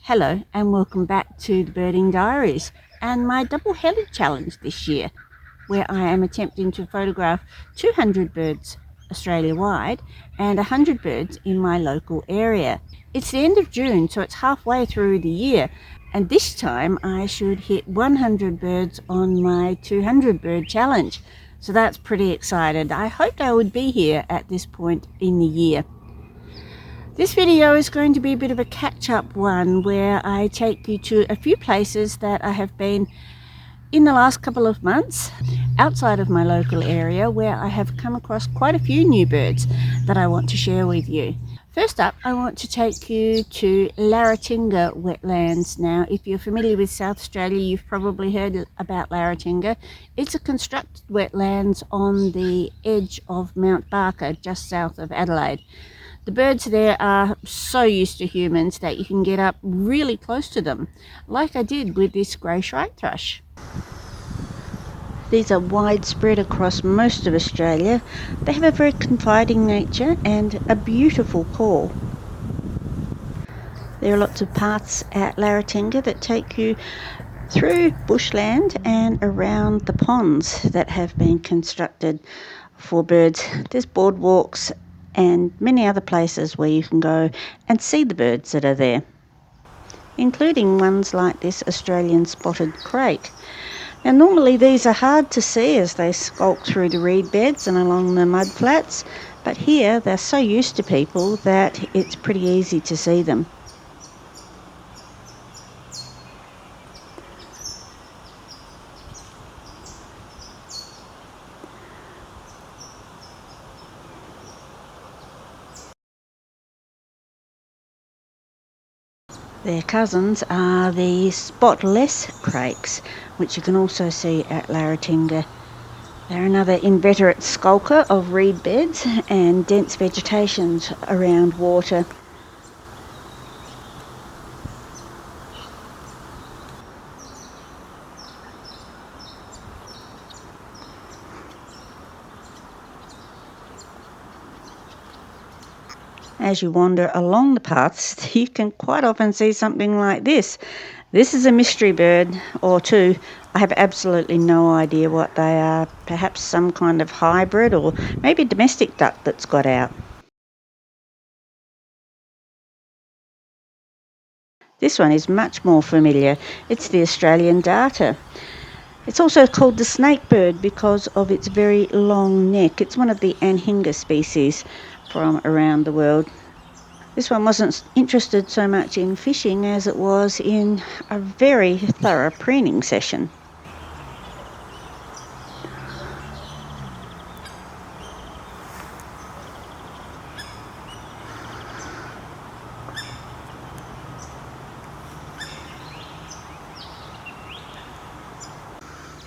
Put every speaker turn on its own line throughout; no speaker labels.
Hello and welcome back to the Birding Diaries and my double-headed challenge this year, where I am attempting to photograph 200 birds Australia-wide and 100 birds in my local area. It's the end of June, so it's halfway through the year, and this time I should hit 100 birds on my 200 bird challenge. So that's pretty excited. I hoped I would be here at this point in the year. This video is going to be a bit of a catch-up one where I take you to a few places that I have been in the last couple of months outside of my local area, where I have come across quite a few new birds that I want to share with you. First up, I want to take you to Larratinga Wetlands. Now, if you're familiar with South Australia, you've probably heard about Larratinga. It's a constructed wetlands on the edge of Mount Barker, just south of Adelaide. The birds there are so used to humans that you can get up really close to them, like I did with this grey shrike thrush. These are widespread across most of Australia. They have a very confiding nature and a beautiful call. There are lots of paths at Larratinga that take you through bushland and around the ponds that have been constructed for birds. There's boardwalks and many other places where you can go and see the birds that are there, including ones like this Australian spotted crake. Now, normally these are hard to see as they skulk through the reed beds and along the mud flats, but here they're so used to people that it's pretty easy to see them. Their cousins are the spotless crakes, which you can also see at Larratinga. They're another inveterate skulker of reed beds and dense vegetations around water. As you wander along the paths, you can quite often see something like this. This is a mystery bird or two. I have absolutely no idea what they are. Perhaps some kind of hybrid or maybe a domestic duck that's got out. This one is much more familiar. It's the Australian darter. It's also called the snake bird because of its very long neck. It's one of the anhinga species from around the world. This one wasn't interested so much in fishing as it was in a very thorough preening session.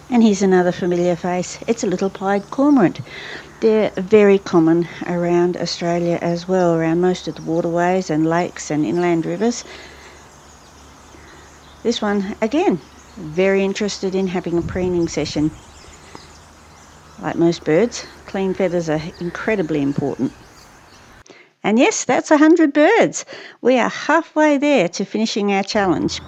And here's another familiar face. It's a little pied cormorant. They're very common around Australia as well, around most of the waterways and lakes and inland rivers. This one, again, very interested in having a preening session. Like most birds, clean feathers are incredibly important. And yes, that's 100 birds. We are halfway there to finishing our challenge.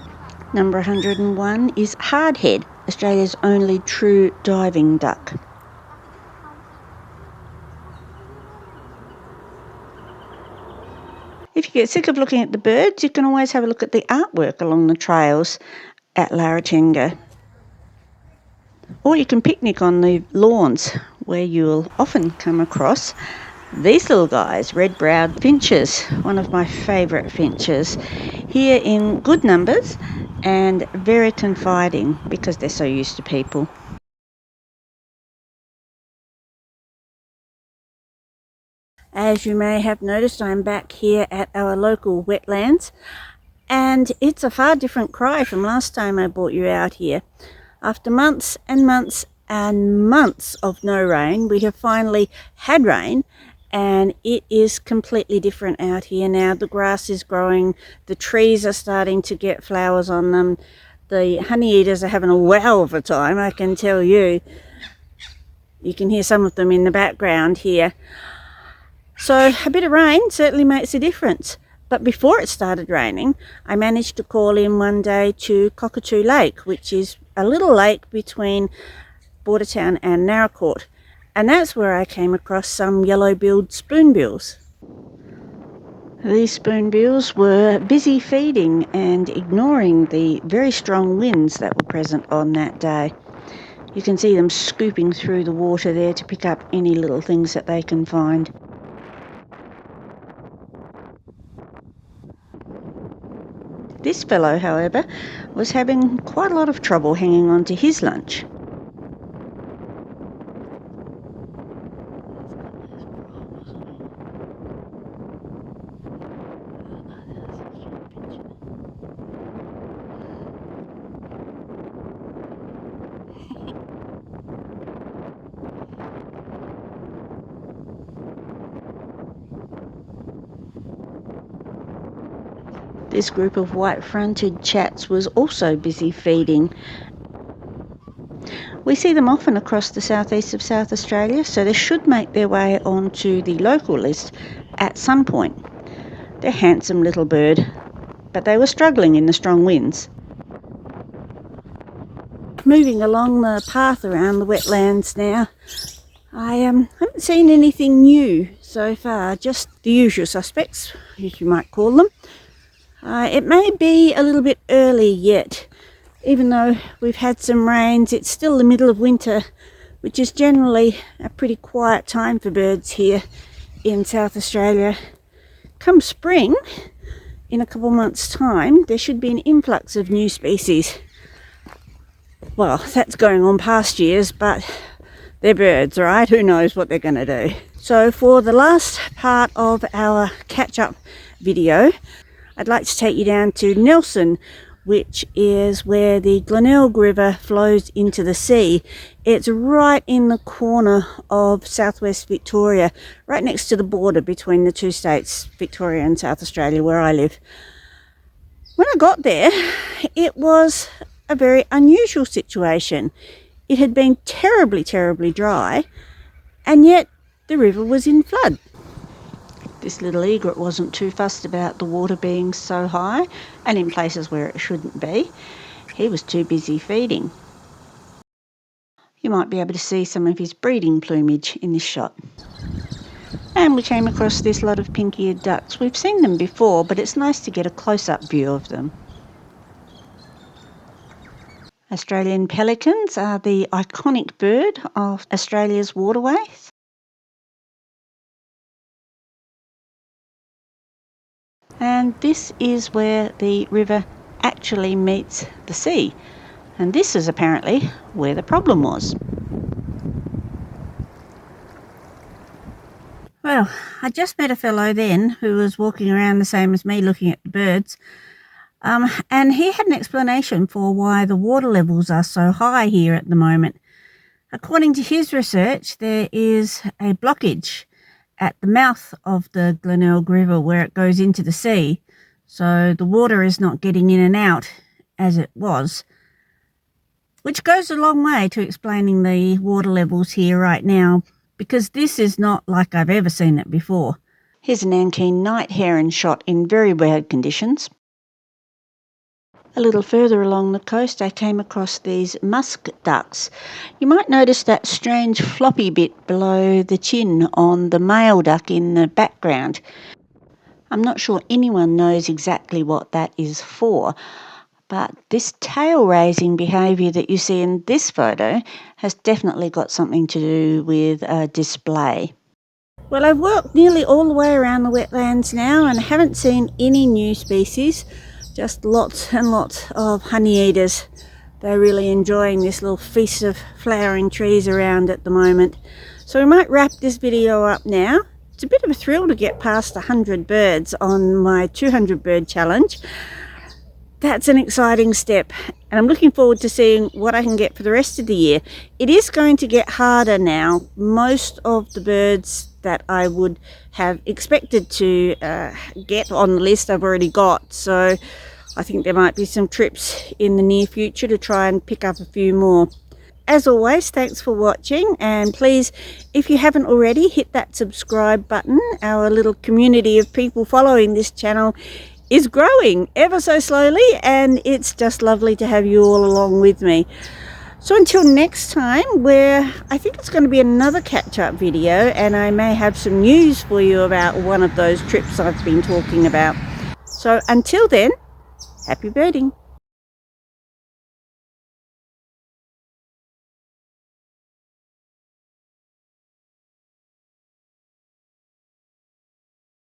Number 101 is hardhead, Australia's only true diving duck. If you get sick of looking at the birds, you can always have a look at the artwork along the trails at Larratinga. Or you can picnic on the lawns, where you'll often come across these little guys, red-browed finches, one of my favourite finches, here in good numbers and very confiding because they're so used to people. As you may have noticed, I'm back here at our local wetlands, and it's a far different cry from last time I brought you out here. After months and months and months of no rain, we have finally had rain, and it is completely different out here now. The grass is growing, the trees are starting to get flowers on them, the honey eaters are having a wow of a time, I can tell you. You can hear some of them in the background here. So a bit of rain certainly makes a difference. But before it started raining, I managed to call in one day to Cockatoo Lake, which is a little lake between Bordertown and Narracourt. And that's where I came across some yellow-billed spoonbills. These spoonbills were busy feeding and ignoring the very strong winds that were present on that day. You can see them scooping through the water there to pick up any little things that they can find. This fellow, however, was having quite a lot of trouble hanging on to his lunch. This group of white-fronted chats was also busy feeding. We see them often across the southeast of South Australia, so they should make their way onto the local list at some point. They're a handsome little bird, but they were struggling in the strong winds. Moving along the path around the wetlands now, I haven't seen anything new so far, just the usual suspects, as you might call them. It may be a little bit early yet. Even though we've had some rains, it's still the middle of winter, which is generally a pretty quiet time for birds here in South Australia. Come spring, in a couple of months' time, there should be an influx of new species. Well, that's going on past years, but they're birds, right? Who knows what they're going to do? So for the last part of our catch-up video, I'd like to take you down to Nelson, which is where the Glenelg River flows into the sea. It's right in the corner of southwest Victoria, right next to the border between the two states, Victoria and South Australia, where I live. When I got there, it was a very unusual situation. It had been terribly, terribly dry, and yet the river was in flood. This little egret wasn't too fussed about the water being so high and in places where it shouldn't be. He was too busy feeding. You might be able to see some of his breeding plumage in this shot. And we came across this lot of pink-eared ducks. We've seen them before, but it's nice to get a close-up view of them. Australian pelicans are the iconic bird of Australia's waterways. And this is where the river actually meets the sea. And this is apparently where the problem was. Well, I just met a fellow then who was walking around the same as me looking at the birds. And he had an explanation for why the water levels are so high here at the moment. According to his research, there is a blockage at the mouth of the Glenelg River where it goes into the sea, so the water is not getting in and out as it was, which goes a long way to explaining the water levels here right now, because this is not like I've ever seen it before. Here's a Nankeen night heron shot in very bad conditions. A little further along the coast I came across these musk ducks. You might notice that strange floppy bit below the chin on the male duck in the background. I'm not sure anyone knows exactly what that is for, but this tail-raising behaviour that you see in this photo has definitely got something to do with a display. Well, I've walked nearly all the way around the wetlands now and haven't seen any new species. Just lots and lots of honeyeaters. They're really enjoying this little feast of flowering trees around at the moment. So we might wrap this video up now. It's a bit of a thrill to get past 100 birds on my 200 bird challenge. That's an exciting step, and I'm looking forward to seeing what I can get for the rest of the year. It is going to get harder now. Most of the birds that I would have expected to get on the list I've already got, so I think there might be some trips in the near future to try and pick up a few more. as always, thanks for watching, and please, if you haven't already, hit that subscribe button. Our little community of people following this channel is growing ever so slowly, and it's just lovely to have you all along with me. So until next time, where I think it's going to be another catch-up video, and I may have some news for you about one of those trips I've been talking about. So until then, happy birding.